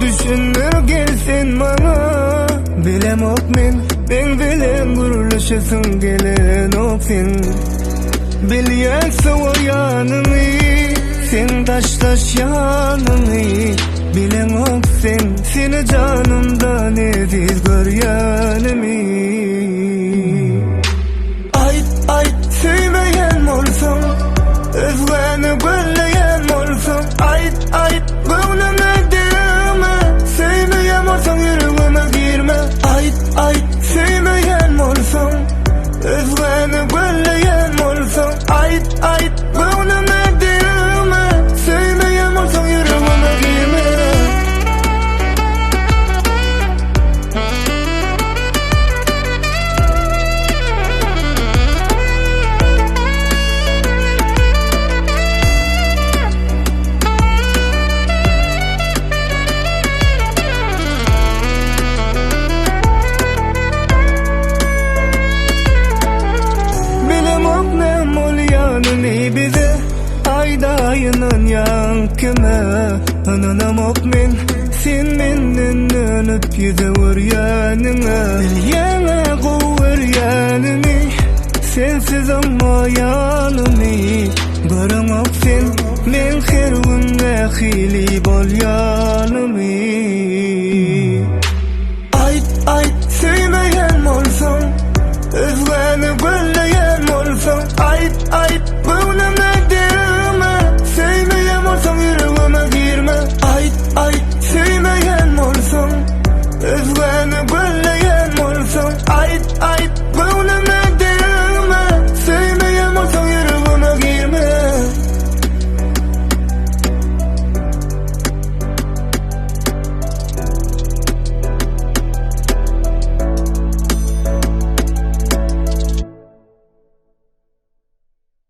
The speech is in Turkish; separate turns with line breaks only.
düşünür gelsin bana. Bilem ok men bilen guruluşasın gelen ok sen. Bilyekse o yanımı, sen taştaş yanımı. Bilen ok sen, seni canımdan ediz göryanımı. Ayt söymeyen olsun, özgeni gölleyen olsun. Ayt gönlüme girme, söymeyen olsun yüreğime girme. Ayt söymeyen olsun, özgeni gölleyen olsun. Ayt gönlüme girme, söymeyen olsun yüreğime girme. Bize aydayının yankıma ananam ok men sen menden önüp yüze vur yanına. Bilyene kuvver yanını sensiz ama yanımı. Görüm ok sen men her gün